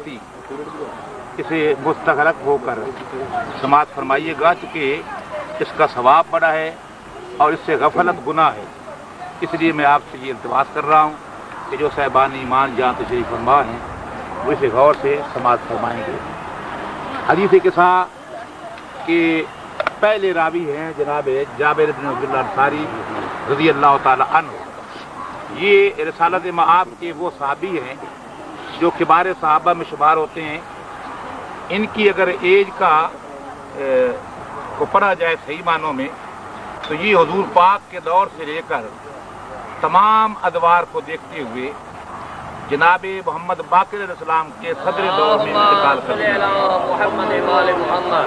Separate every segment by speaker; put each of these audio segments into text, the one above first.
Speaker 1: ही इसे मुस्तगरक होकर समाअत फरमाइएगा, चूँकि इसका सवाब बड़ा है और इससे गफलत गुनाह है। इसलिए मैं आपसे ये इल्तिमास कर रहा हूँ कि जो साहिबान ईमान जहाँ तशरीफ़ फरमा हैं वो इसे गौर से समाअत फरमाएंगे। हदीस किसा के पहले रावी हैं जनाब जाबिर बिन अब्दुल्लाह अंसारी रज़ी अल्लाह ताला अन्हु। ये रिसालत मआब के वो सहाबी हैं जो किबार सहाबा में शुमार होते हैं। इनकी अगर एज का को पढ़ा जाए सही मानों में तो ये हुजूर पाक के दौर से लेकर तमाम अदवार को देखते हुए जनाब मोहम्मद बाक़िर अलैहिस्सलाम के सदर दौर में इंतकाल कर गए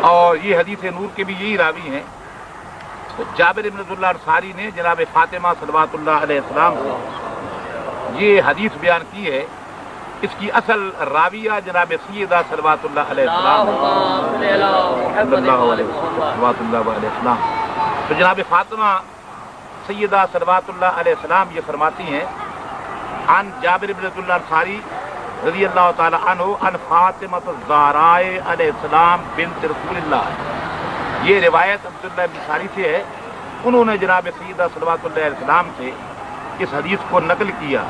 Speaker 1: और ये हदीस नूर के भी यही रावी हैं। तो जाबिर बिन अब्दुल्लाह अंसारी ने जनाब फातिमा सल्लल्लाहु अलैहि वसल्लम से ये हदीस बयान की है। इसकी असल राविया जनाब सैयदा सल्लल्लाहु अलैहि वसल्लम। तो जनाब फातिमा सैयदा सल्लल्लाहु अलैहि वसल्लम ये फरमाती हैं अन जाबिर बिन अब्दुल्लाह अंसारी रज़ी अल्लाह ताला अन्हु अन फातिमा ज़हरा अलैहिस्सलाम बिन्त रसूलिल्लाह। ये रिवायत अब्दुल्लाह बिन अंसारी से है। उन्होंने जनाब सैयदा सल्लल्लाहु अलैहि वसल्लम से इस हदीस को नकल किया।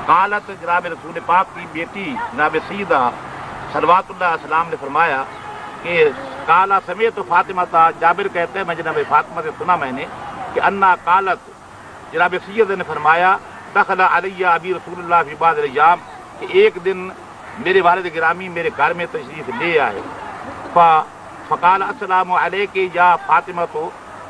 Speaker 1: कालत जनाब रसूल पाक की बेटी जनाब सैयदा सल्लल्लाहु अलैहि वसल्लम ने फरमाया कि काला समेत तो फातिमा था। जाबिर कहते हैं मैं जनाब फातिमा से सुना मैंने कि अन्ना कालत जनाब सैयद ने फरमाया दखला अलैया अबी रसूलुल्लाह फी बाद अय्याम कि एक दिन मेरे वालिद गिरामी मेरे घर में तशरीफ ले आए। फ़क़ाल अस्सलामु अलैके या फातिमा। तो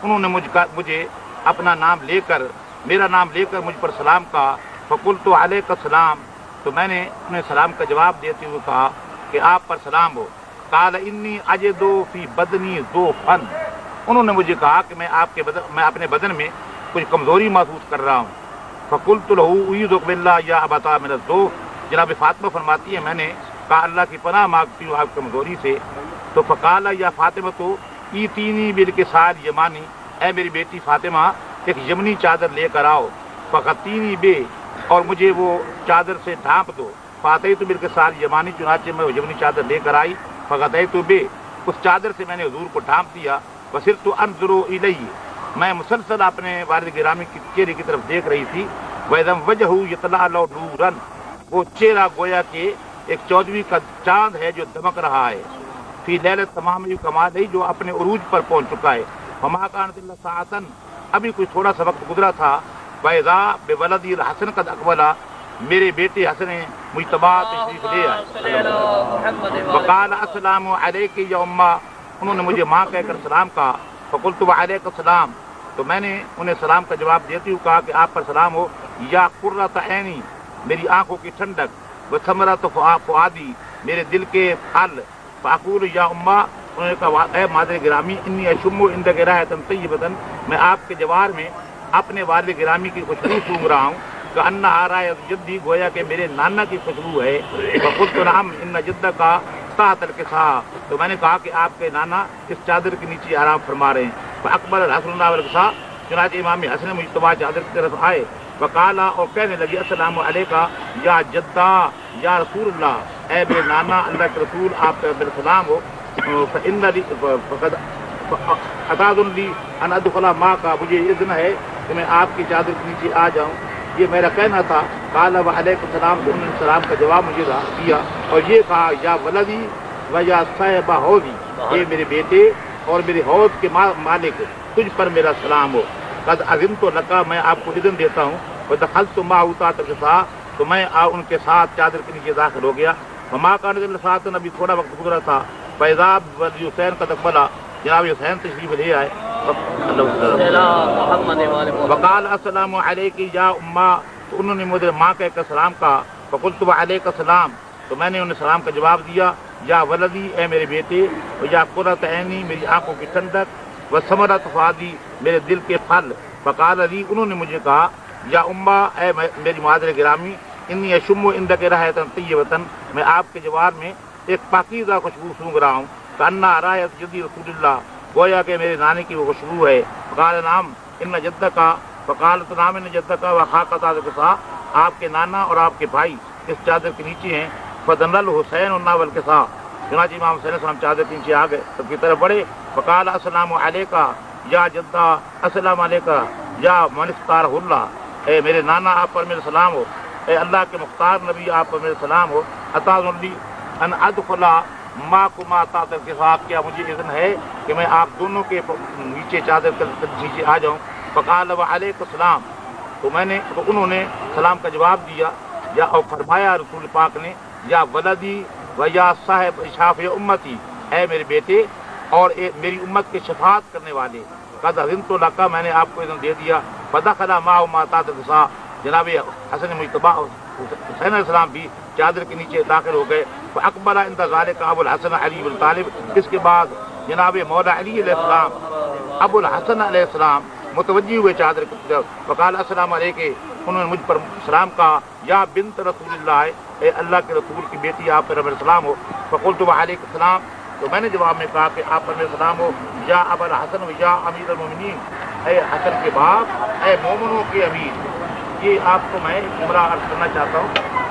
Speaker 1: उन्होंने मुझे अपना नाम लेकर मेरा नाम लेकर मुझ पर सलाम कहा। फ़क़ुल्तु अलैका सलाम। तो मैंने उन्हें सलाम का जवाब देते हुए कहा कि आप पर सलाम हो। क़ाल इन्नी अजिदु फ़ी बदनी ज़ुफ़न। उन्होंने मुझे कहा कि मैं अपने बदन में कुछ कमज़ोरी महसूस कर रहा हूँ। फ़क़ुल्तु लहू उईज़ुक बिल्लाह या अबता मिन अज़्ज़ुफ़। जनाब फातिमा फरमाती है मैंने कहा अल्लाह की पनाह मांगती हूँ आपकी कमज़ोरी से। तो फ़क़ाला या फातिमा तो ईतीनी बिलकिसाल यमानी। ऐ मेरी बेटी फातिमा एक यमनी चादर लेकर आओ। फ़क़तीनी बे और मुझे वो चादर से ढांप दो। फ़ातई तो बिलकिसाल यमानी चुनाचे मैं वो यमनी चादर लेकर आई। फ़क़तई तो बे उस चादर से मैंने हुजूर को ढांप दिया। वसिरतु अनज़ुरु इलैहि मैं मुसलसल अपने वालिद गिरामी के चेहरे की तरफ देख रही थी। वैदम वजहू यतलाअ नूरन वो चेहरा गोया के एक 14वीं का चांद है जो दमक रहा है। फी लैलत तमाम कमाल है जो अपने उरूज पर पहुंच चुका है। फमा कानत इल्ला साअतन अभी कोई थोड़ा सा वक्त गुजरा था। वैदा बेवलदी हसन कद अकबला मेरे बेटे हसन मुजतबा तशरीफ ले आए। वक़ाल अस्सलामु अलैकी या उम्मा। उन्होंने मुझे माँ कहकर सलाम कहा। फ़क़ुल्तु वअलैका सलाम। तो मैंने उन्हें सलाम का जवाब देते हुए कहा कि आप पर सलाम हो। या कुर्रत ऐनी मेरी आंखों की ठंडक व समरत फुआदी मेरे दिल के फल। फ़अक़ूलु या उम्मा। उन्होंने कहा ऐ मादर गिरामी इन्नी अशुम्मु इंदक राहतन तय्यबतन मैं आपके जवार में अपने वालिद गिरामी की खुशबू सूंघ रहा हूँ। कि अन्ना आ रहा है जद्दी गोया के मेरे नाना की खुशबू है। फ़क़ुल्तु नअम इन्न जद्दका ताहतल किसा। तो मैंने कहा कि आपके नाना इस चादर के नीचे आराम फरमा रहे हैं। फ़अक़बल हसन वल किसा चुनांचे इमाम हसन मुजतबा चादर की तरफ आए। वक़ाला और कहने लगे अस्सलामु अलैका या जद्दा या रसूलल्लाह। ऐ मेरे नाना अल्लाह के रसूल आप पर सलाम हो। अतादुल्ली अन अदखुला माँ का मुझे इज़्न है कि मैं आपकी चादर के नीचे आ जाऊँ। ये मेरा कहना था। काला व अलैकुम सलाम। तो उन्होंने सलाम का जवाब मुझे दिया और ये कहा या वलदी व या साहिबा हौदी ये मेरे बेटे और मेरे हौद के मालिक तुझ पर मेरा सलाम हो। कद अज़िम तो लका मैं आपको इज़्न देता हूँ। वह दखल तो माऊता तक तो मैं उनके साथ चादर के नीचे दाखिल हो गया। वमा कान साथ अभी थोड़ा वक्त गुजरा था। फैज़ाब हुसैन का तकबला जनाब हुसैन तशरीफ ले आए। वक़ाल अस्सलामु अलैकी या उम्मा। तो उन्होंने मुझे माँ कहकर सलाम कहा। फ़क़ुल्तु वअलैका सलाम। तो मैंने उन्हें सलाम का जवाब दिया। या वलदी ए मेरे बेटे या कुर्रत ऐनी मेरी आंखों की ठंडक व समरत फुआदी मेरे दिल के फल। फ़क़ाल अली उन्होंने मुझे कहा या उम्मा ए मेरी मादर गिरामी इन्नी अशुम्मु इंदक राहतन तय्यबतन मैं आपके जवार में एक पाकीज़ा खुशबू सूंघ रहा हूँ। अन्ना रायत जद्दी रसूलुल्लाह गोया के मेरे नानी की वो खुशबू है। फ़क़ाल नाम इन्न जद्दका। फ़क़ाल तो नाम इन्न जद्दका व खाक़ता आपके नाना और आपके भाई इस चादर के नीचे हैं। फदनल हुसैन उन्नावल के साथ चुनाची इमाम हुसैन सलाम चादर के नीचे आ गए, सबकी तरफ बढ़े। फ़क़ाल अस्सलामु अलैका या जद्दा, अस्सलामु अलैका या मन इख्तारहुल्लाह, ए मेरे नाना आप पर मेरे सलाम हो, ए अल्लाह के मुख्तार नबी आप पर मेरे सलाम हो। अताज़ुल्ली अन अदखुला माकुमा तातर के साथ, क्या मुझे इज़्न है कि मैं आप दोनों के नीचे चादर के नीचे आ जाऊँ। फ़क़ाल व अलैकुस्सलाम, तो उन्होंने सलाम का जवाब दिया या और फरमाया रसूल पाक ने, या वलदी व या साहिब इशाफ़ उम्मती, है मेरे बेटे और मेरी उम्मत के शफात करने वाले। कद अज़िन तो लका, मैंने आपको इज़्न दे दिया। फदखला माओ माता तसा, जनाब हसन मुज्तबा हुसैन अलैहिस्सलाम भी चादर के नीचे दाखिल हो गए। अकबला इंदा ज़ालिका अबुल हसन अली बिन तालिब, इसके बाद जनाब मौला अली अलैहिस्सलाम अबुल हसन अलैहिस्सलाम मुतवज्जी हुए चादर की तरफ। फ़क़ाल अस्सलामु अलैकुम, उन्होंने मुझ पर सलाम कहा, या बिन्त रसूलिल्लाह, ए अल्लाह के रसूल की बेटी आप पर मेरा सलाम हो। फ़क़ुल्तु व अलैकुम सलाम, तो मैंने जवाब में कहा कि आप पर मेरा सलाम हो। या अबुल हसन व या अमीरुल मोमिनीन, ए हसन के बाप, ए मोमिनों के अमीर। ये आपको मैं जुमला अर्ज करना चाहता हूँ,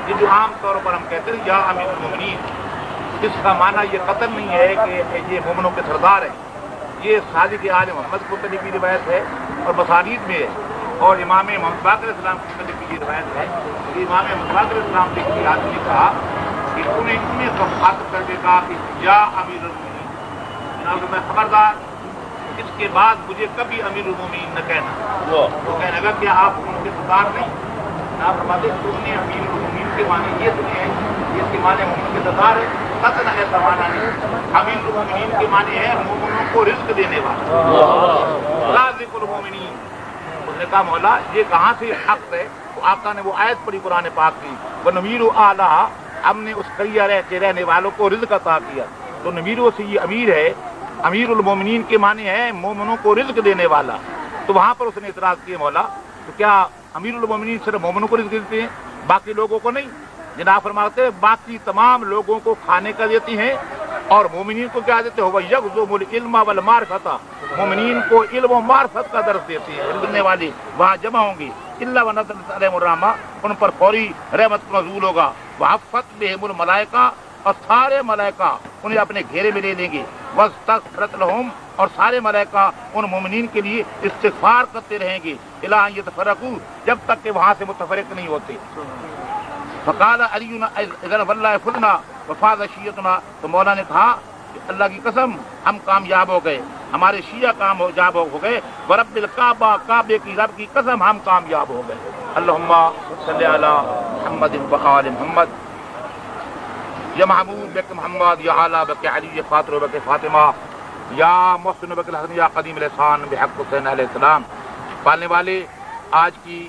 Speaker 1: ये जो आम तौर पर हम कहते हैं या अमीरुल मोमिनीन, इसका माना ये कतल नहीं है कि ये मोमिनों के सरदार हैं। ये सादिक आल मोहम्मद मुतलिब की रिवायत है और मसानीद में है, और इमाम मोहम्मद बाक़र अलैहिस्सलाम की मुतलिब की रिवायत है। तो इमाम मोहम्मद बाक़र अलैहिस्सलाम ने किसी आदमी ने कहा कि उन्हें इतने मुखातिब करके कहा कि या अमीरुल मोमिनीन, जनाब मैं खबरदार, इसके बाद मुझे कभी अमीरुल मोमिनीन न कहना। तो कहने लगा कि आप उनके सरदार नहीं, आप फरमाते तुमने अमीरुल मोमिनीन के माने ये सुने हैं, इसके माने उनके सरदार है, कतन ऐसा माना नहीं। अमीरुल मोमिनीन के माने है मोमिनों को रिज़्क़ देने वाला, राज़िकुल मोमिनीन। उसने कहा मौला ये कहाँ से हक़ है? तो आका ने वो आयत पढ़ी कुरान पाक की, वो नमीर आला, हमने उस करिया रहने वालों को रिज़्क़ अता किया। तो नमीरों से ये अमीर है, अमीरुल मोमिनीन के माने है मोमिनों को रिज़्क़ देने वाला। तो वहाँ पर उसने इतराज़ किया, मौला तो क्या अमीरुल मोमिनीन सिर्फ मोमिनों को रिज़्क़ देते हैं, बाकी लोगों को नहीं? जनाब फरमाते हैं बाकी तमाम लोगों को खाने का देती हैं, और मोमिनीन को क्या देते हो? वह यग़्ज़ुमुल इल्म वल मारिफता, मोमिनीन को इल्म और मारिफत का दर्स देती है। इल्म देने वाली वहाँ जमा होंगी। इल्ला व नज़लत अलैहिमुर रहमा, उन पर फौरी रहमत नज़ूल होगा। वहफ़्फ़त बिहिमुल मलाइका, और सारे मलाइका उन्हें अपने घेरे में ले लेंगे। वस्तग़फ़रत लहुम, और सारे मलाइका उन मोमिनीन के लिए इस्तिग़फ़ार करते रहेंगे। इला अन यतफ़रक़ू, जब तक कि वहाँ से मुतफ़रिक़ नहीं होते। फ़क़ाल अली इज़न वल्लाहि फ़ुज़ना व फ़ाज़ शिय्अतुना, तो मौला ने कहा कि अल्लाह की कसम हम कामयाब हो गए, हमारे शिया कामयाब हो गए। व रब्बिल काबा, काबे की रब की कसम हम कामयाब हो गए। अल्लाहुम्मा सल्लि अला मुहम्मदिन व आलि मुहम्मद, या महमूद बक मोहम्मद, या आला बक अली, या फ़ातिर बक फ़ातिमा, या मुहसिन बक हसन, या क़दीम अलैहिस्सलाम बिहक़्क़ि हुसैन अलैहिस्सलाम। पालने वाले आज की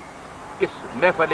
Speaker 1: इस महफ़िल